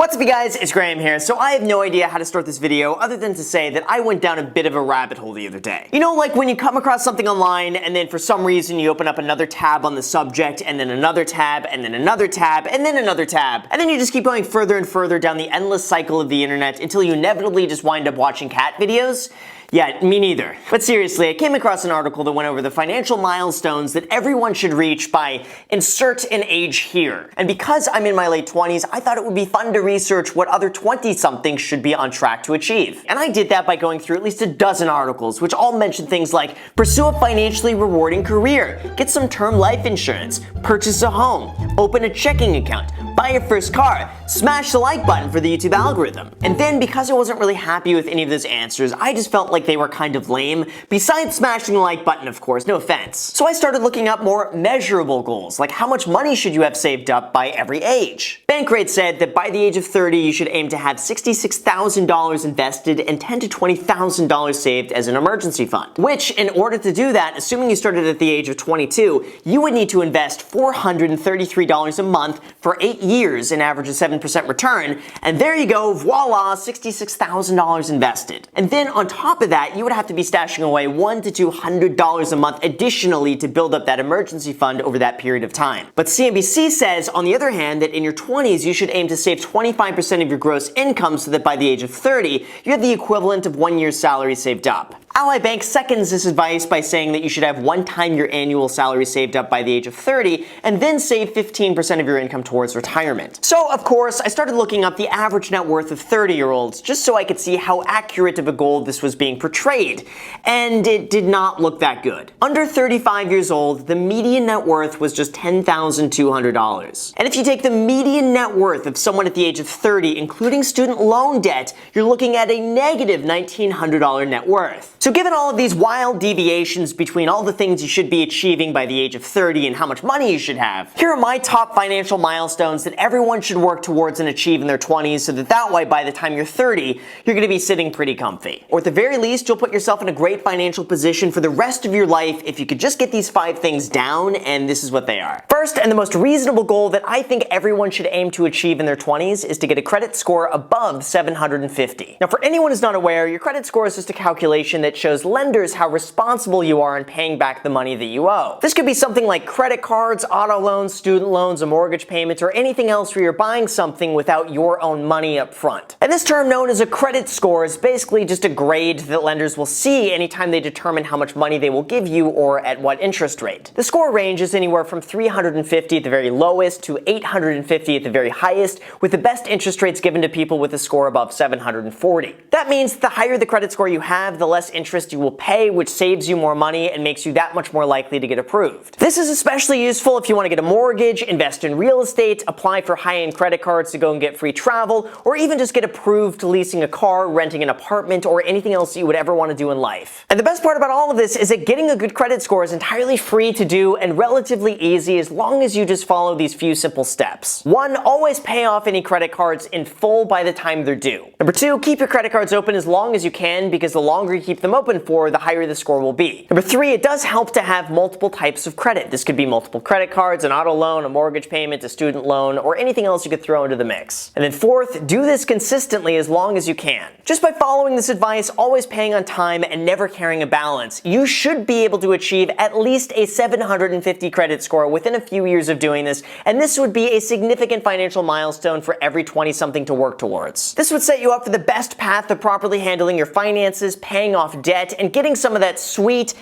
What's up you guys, it's Graham here. So I have no idea how to start this video other than to say that I went down a bit of a rabbit hole the other day. You know, like when you come across something online and then for some reason you open up another tab on the subject and then another tab and then another tab and then another tab, and then you just keep going further and further down the endless cycle of the internet until you inevitably just wind up watching cat videos? Yeah, me neither. But seriously, I came across an article that went over the financial milestones that everyone should reach by insert an age here. And because I'm in my late 20s, I thought it would be fun to research what other 20-somethings should be on track to achieve. And I did that by going through at least a dozen articles, which all mention things like pursue a financially rewarding career, get some term life insurance, purchase a home, open a checking account, buy your first car, smash the like button for the YouTube algorithm. And then because I wasn't really happy with any of those answers, I just felt like they were kind of lame, besides smashing the like button, of course, no offense. So I started looking up more measurable goals, like how much money should you have saved up by every age. Bankrate said that by the age of 30, you should aim to have $66,000 invested and $10,000 to $20,000 saved as an emergency fund. Which, in order to do that, assuming you started at the age of 22, you would need to invest $433 a month for 8 years, an average of 7% return, and there you go, voila, $66,000 invested. And then on top of that, you would have to be stashing away $100 to $200 a month additionally to build up that emergency fund over that period of time. But CNBC says, on the other hand, that in your 20s, you should aim to save 25% of your gross income so that by the age of 30, you have the equivalent of 1 year's salary saved up. Ally Bank seconds this advice by saying that you should have 1 time your annual salary saved up by the age of 30 and then save 15% of your income towards retirement. So, of course, I started looking up the average net worth of 30-year-olds just so I could see how accurate of a goal this was being portrayed. And it did not look that good. Under 35 years old, the median net worth was just $10,200. And if you take the median net worth of someone at the age of 30, including student loan debt, you're looking at a negative $1,900 net worth. So given all of these wild deviations between all the things you should be achieving by the age of 30 and how much money you should have, here are my top financial milestones that everyone should work towards and achieve in their 20s so that way by the time you're 30, you're going to be sitting pretty comfy. Or at the very least, you'll put yourself in a great financial position for the rest of your life if you could just get these 5 things down, and this is what they are. First, and the most reasonable goal that I think everyone should aim to achieve in their 20s is to get a credit score above 750. Now, for anyone who's not aware, your credit score is just a calculation that shows lenders how responsible you are in paying back the money that you owe. This could be something like credit cards, auto loans, student loans, a mortgage payment, or anything else where you're buying something without your own money up front. And this term known as a credit score is basically just a grade that lenders will see anytime they determine how much money they will give you or at what interest rate. The score ranges anywhere from 350 at the very lowest to 850 at the very highest, with the best interest rates given to people with a score above 740. That means the higher the credit score you have, the less interest you will pay, which saves you more money and makes you that much more likely to get approved. This is especially useful if you want to get a mortgage, invest in real estate, apply for high-end credit cards to go and get free travel, or even just get approved to leasing a car, renting an apartment, or anything else you would ever want to do in life. And the best part about all of this is that getting a good credit score is entirely free to do and relatively easy as long as you just follow these few simple steps. 1, always pay off any credit cards in full by the time they're due. Number 2, keep your credit cards open as long as you can because the longer you keep them open for, the higher the score will be. Number 3, it does help to have multiple types of credit. This could be multiple credit cards, an auto loan, a mortgage payment, a student loan, or anything else you could throw into the mix. And then 4th, do this consistently as long as you can. Just by following this advice, always paying on time, and never carrying a balance, you should be able to achieve at least a 750 credit score within a few years of doing this, and this would be a significant financial milestone for every 20-something to work towards. This would set you up for the best path of properly handling your finances, paying off debt, and getting some of that sweet,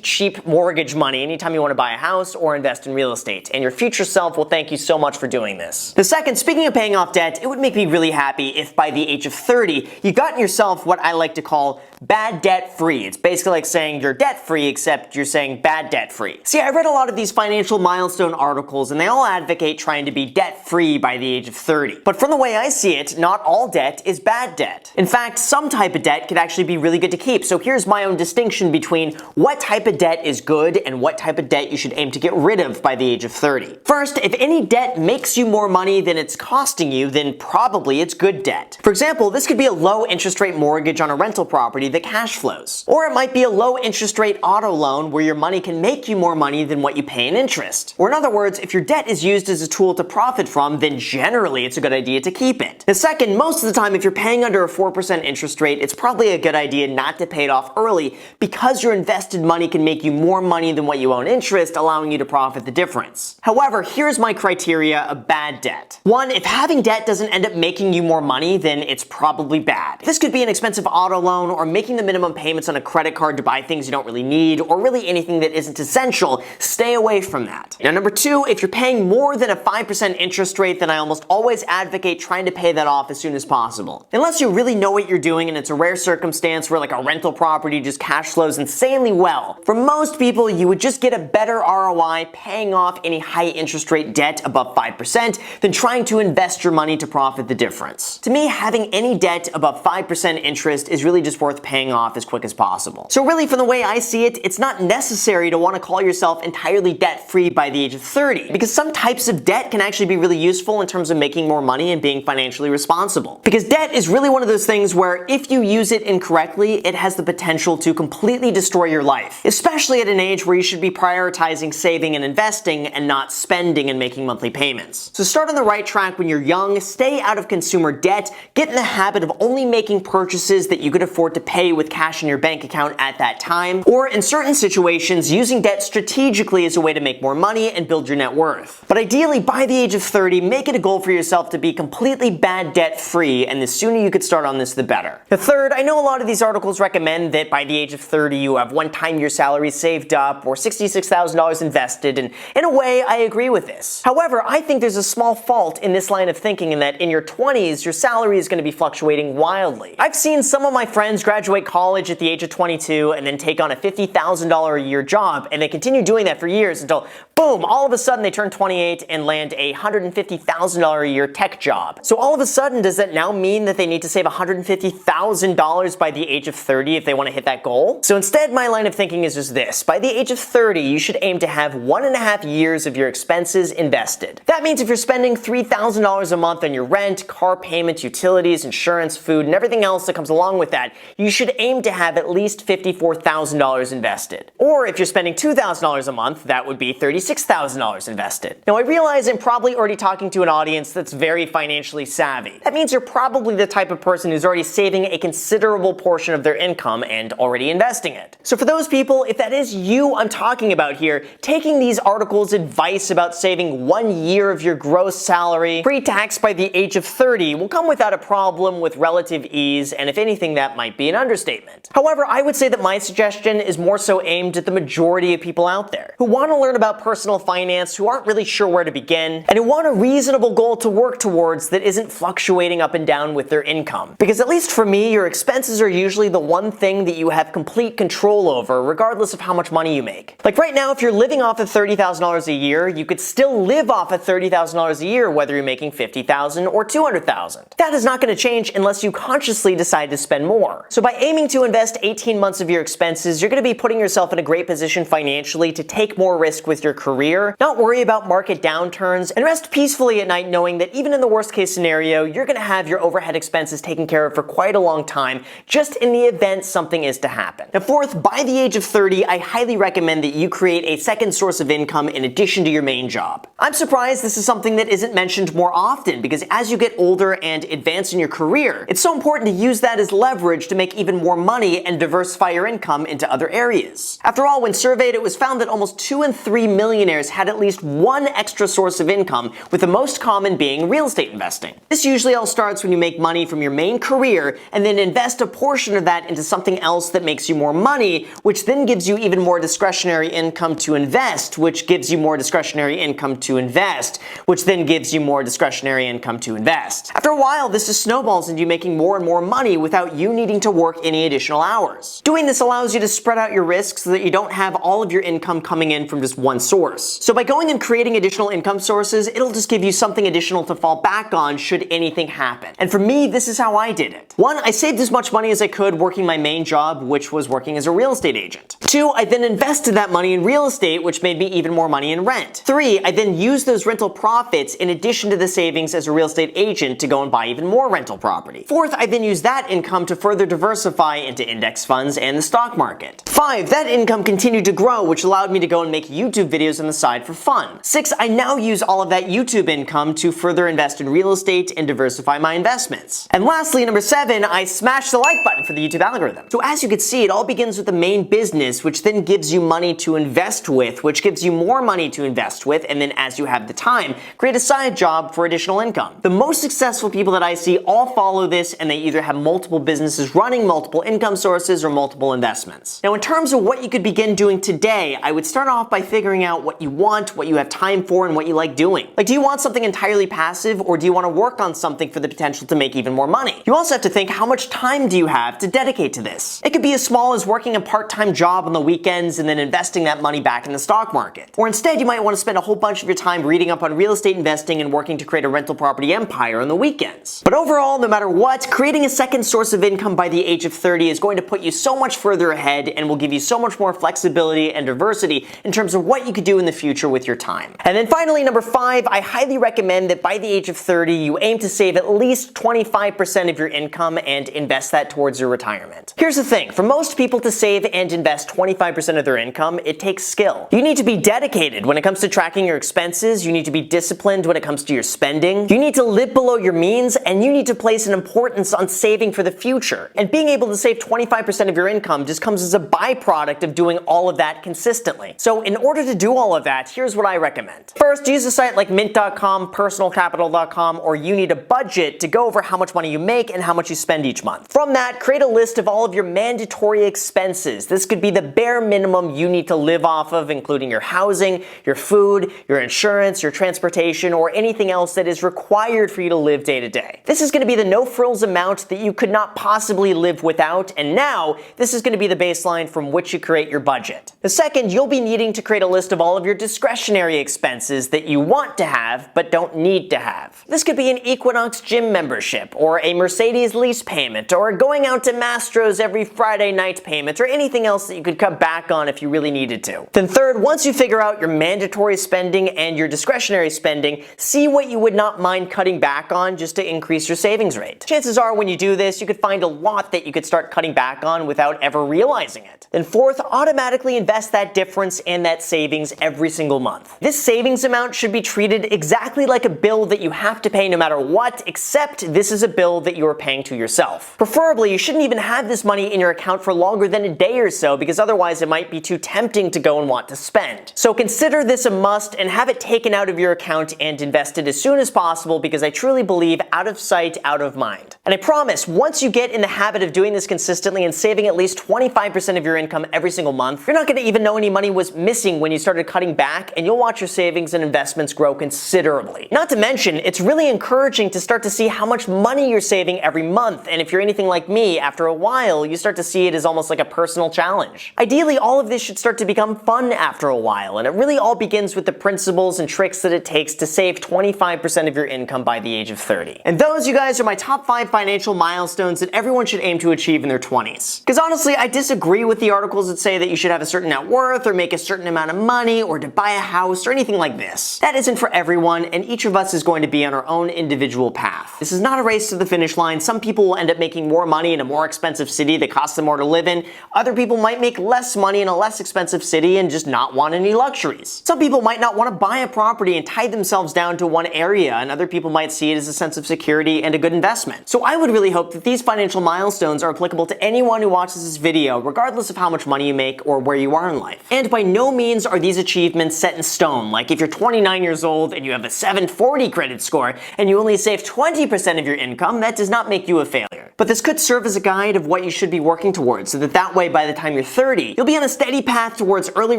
cheap mortgage money anytime you want to buy a house or invest in real estate. And your future self will thank you so much for doing this. The second, speaking of paying off debt, it would make me really happy if by the age of 30, you've gotten yourself what I like to call bad debt free. It's basically like saying you're debt free, except you're saying bad debt free. See, I read a lot of these financial milestone articles, and they all advocate trying to be debt free by the age of 30. But from the way I see it, not all debt is bad debt. In fact, some type of debt could actually be really good to keep. keep. So here's my own distinction between what type of debt is good and what type of debt you should aim to get rid of by the age of 30. First, if any debt makes you more money than it's costing you, then probably it's good debt. For example, this could be a low interest rate mortgage on a rental property that cash flows. Or it might be a low interest rate auto loan where your money can make you more money than what you pay in interest. Or in other words, if your debt is used as a tool to profit from, then generally it's a good idea to keep it. The second, most of the time if you're paying under a 4% interest rate, it's probably a good idea not to pay it off early because your invested money can make you more money than what you owe in interest, allowing you to profit the difference. However, here's my criteria of bad debt. 1, if having debt doesn't end up making you more money, then it's probably bad. This could be an expensive auto loan or making the minimum payments on a credit card to buy things you don't really need or really anything that isn't essential. Stay away from that. Now, number 2, if you're paying more than a 5% interest rate, then I almost always advocate trying to pay that off as soon as possible. Unless you really know what you're doing and it's a rare circumstance where like a rental property just cash flows insanely well. For most people, you would just get a better ROI paying off any high interest rate debt above 5% than trying to invest your money to profit the difference. To me, having any debt above 5% interest is really just worth paying off as quick as possible. So really, from the way I see it, it's not necessary to want to call yourself entirely debt-free by the age of 30, because some types of debt can actually be really useful in terms of making more money and being financially responsible. Because debt is really one of those things where if you use it incorrectly, it has the potential to completely destroy your life, especially at an age where you should be prioritizing saving and investing and not spending and making monthly payments. So start on the right track when you're young, stay out of consumer debt, get in the habit of only making purchases that you could afford to pay with cash in your bank account at that time, or in certain situations, using debt strategically as a way to make more money and build your net worth. But ideally, by the age of 30, make it a goal for yourself to be completely bad debt free, and the sooner you could start on this, the better. The third, I know a lot of these articles recommend that by the age of 30, you have 1 time your salary saved up or $66,000 invested, and in a way, I agree with this. However, I think there's a small fault in this line of thinking in that in your 20s, your salary is going to be fluctuating wildly. I've seen some of my friends graduate college at the age of 22 and then take on a $50,000 a year job, and they continue doing that for years until, boom, all of a sudden they turn 28 and land a $150,000 a year tech job. So all of a sudden, does that now mean that they need to save $150,000 by the age of 30 if they want to hit that goal? So instead, my line of thinking is just this. By the age of 30, you should aim to have 1.5 years of your expenses invested. That means if you're spending $3,000 a month on your rent, car payments, utilities, insurance, food, and everything else that comes along with that, you should aim to have at least $54,000 invested. Or if you're spending $2,000 a month, that would be $36,000 invested. Now I realize I'm probably already talking to an audience that's very financially savvy. That means you're probably the type of person who's already saving a considerable portion of their income and already investing it. So for those people, if that is you I'm talking about here, taking these articles' advice about saving 1 year of your gross salary pre-tax by the age of 30 will come without a problem with relative ease, and if anything, that might be an understatement. However, I would say that my suggestion is more so aimed at the majority of people out there who want to learn about personal finance, who aren't really sure where to begin, and who want a reasonable goal to work towards that isn't fluctuating up and down with their income. Because at least for me, your expenses are usually the one thing that you have complete control over, regardless of how much money you make. Like right now, if you're living off of $30,000 a year, you could still live off of $30,000 a year whether you're making $50,000 or $200,000. That is not going to change unless you consciously decide to spend more. So by aiming to invest 18 months of your expenses, you're going to be putting yourself in a great position financially to take more risk with your career, not worry about market downturns, and rest peacefully at night knowing that even in the worst case scenario, you're going to have your overhead expenses taken care of for quite a long time, just in the event something is to happen. Now fourth, by the age of 30, I highly recommend that you create a second source of income in addition to your main job. I'm surprised this is something that isn't mentioned more often, because as you get older and advance in your career, it's so important to use that as leverage to make even more money and diversify your income into other areas. After all, when surveyed, it was found that almost 2 in 3 millionaires had at least one extra source of income, with the most common being real estate investing. This usually all starts when you make money from your main career and then invest a portion of that into something else that makes you more money, which then gives you even more discretionary income to invest, which gives you more discretionary income to invest, which then gives you more discretionary income to invest. After a while, this just snowballs into you making more and more money without you needing to work any additional hours. Doing this allows you to spread out your risks so that you don't have all of your income coming in from just one source. source. So by going and creating additional income sources, it'll just give you something additional to fall back on should anything happen. And for me, this is how I did it. 1, I saved as much money as I could working my main job, which was working as a real estate agent. 2, I then invested that money in real estate, which made me even more money in rent. 3, I then used those rental profits in addition to the savings as a real estate agent to go and buy even more rental property. 4th, I then used that income to further diversify into index funds and the stock market. 5, that income continued to grow, which allowed me to go and make YouTube videos on the side for fun. 6, I now use all of that YouTube income to further invest in real estate and diversify my investments. And lastly, number 7, I smashed the like button for the YouTube algorithm. So as you can see, it all begins with the main business, which then gives you money to invest with, which gives you more money to invest with, and then as you have the time, create a side job for additional income. The most successful people that I see all follow this, and they either have multiple businesses running, multiple income sources, or multiple investments. Now, in terms of what you could begin doing today, I would start off by figuring out what you want, what you have time for, and what you like doing. Like, do you want something entirely passive, or do you want to work on something for the potential to make even more money? You also have to think, how much time do you have to dedicate to this? It could be as small as working a part-time job on the weekends and then investing that money back in the stock market. Or instead, you might want to spend a whole bunch of your time reading up on real estate investing and working to create a rental property empire on the weekends. But overall, no matter what, creating a second source of income by the age of 30 is going to put you so much further ahead and will give you so much more flexibility and diversity in terms of what you could do in the future with your time. And then finally, number 5, I highly recommend that by the age of 30, you aim to save at least 25% of your income and invest that towards your retirement. Here's the thing, for most people to save and invest 25% of their income, it takes skill. You need to be dedicated when it comes to tracking your expenses, you need to be disciplined when it comes to your spending, you need to live below your means, and you need to place an importance on saving for the future. And being able to save 25% of your income just comes as a byproduct of doing all of that consistently. So in order to do all of that, here's what I recommend. First, use a site like mint.com, personalcapital.com, or you need a budget to go over how much money you make and how much you spend each month. From that, create a list of all of your mandatory expenses. This could be the bare minimum you need to live off of, including your housing, your food, your insurance, your transportation, or anything else that is required for you to live day to day. This is going to be the no-frills amount that you could not possibly live without, and now this is going to be the baseline from which you create your budget. The second, you'll be needing to create a list of all of your discretionary expenses that you want to have but don't need to have. This could be an Equinox gym membership, or a Mercedes lease payment, or going out to Mastro's every Friday night payment, or anything else that you could cut back on if you really needed to. Then third, once you figure out your mandatory spending and your discretionary spending, see what you would not mind cutting back on just to increase your savings rate. Chances are when you do this, you could find a lot that you could start cutting back on without ever realizing it. Then fourth, automatically invest that difference and that savings every single month. This savings amount should be treated exactly like a bill that you have to pay no matter what, except this is a bill that you are paying to yourself. Preferably, you shouldn't even have this money in your account for longer than a day or so, because otherwise it might be too tempting to go and want to spend. So consider this a must and have it taken out of your account and invested as soon as possible, because I truly believe out of sight, out of mind. And I promise, once you get in the habit of doing this consistently and saving at least 25% of your income every single month, you're not going to even know any money was missing when you started cutting back, and you'll watch your savings and investments grow considerably. Not to mention, it's really encouraging to start to see how much money you're saving every month, and if you're anything like me, after a while, you start to see it as almost like a personal challenge. Ideally, all of this should start to become fun after a while, and it really all begins with the principles and tricks that it takes to save 25% of your income by the age of 30. And those, you guys, are my top 5 financial milestones that everyone should aim to achieve in their 20s. Because honestly, I disagree with the articles that say that you should have a certain net worth or make a certain amount of money or to buy a house or anything like this. That isn't for everyone, and each of us is going to be on our own individual path. This is not a race to the finish line. Some people will end up making more money in a more expensive city that costs them more to live in. Other people might make less money in a less expensive city and just not want any luxuries. Some people might not want to buy a property and tie themselves down to one area, and other people might see it as a sense of security and a good investment. So I would really hope that these financial milestones are applicable to anyone who watches this video, regardless of how much money you make or where you are in life. And by no means are these achievements set in stone. Like if you're 29 years old and you have a 740 credit score and you only save 20% of your income, that does not make you a failure. But But this could serve as a guide of what you should be working towards, so that way by the time you're 30, you'll be on a steady path towards early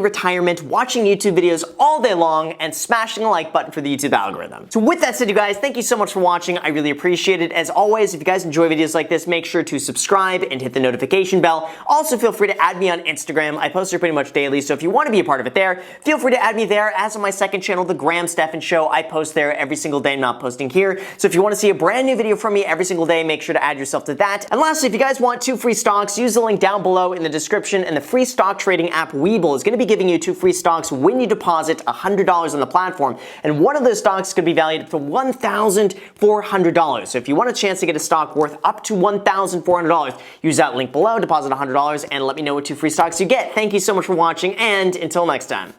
retirement, watching YouTube videos all day long, and smashing the like button for the YouTube algorithm. So with that said, you guys, thank you so much for watching. I really appreciate it. As always, if you guys enjoy videos like this, make sure to subscribe and hit the notification bell. Also, feel free to add me on Instagram. I post there pretty much daily, so if you want to be a part of it there, feel free to add me there. As on my second channel, The Graham Stephan Show, I post there every single day. I'm not posting here. So if you want to see a brand new video from me every single day, make sure to add yourself to that. And lastly, if you guys want 2 free stocks, use the link down below in the description, and the free stock trading app Webull is going to be giving you 2 free stocks when you deposit $100 on the platform. And one of those stocks could be valued up to $1,400. So if you want a chance to get a stock worth up to $1,400, use that link below, deposit $100, and let me know what 2 free stocks you get. Thank you so much for watching, and until next time.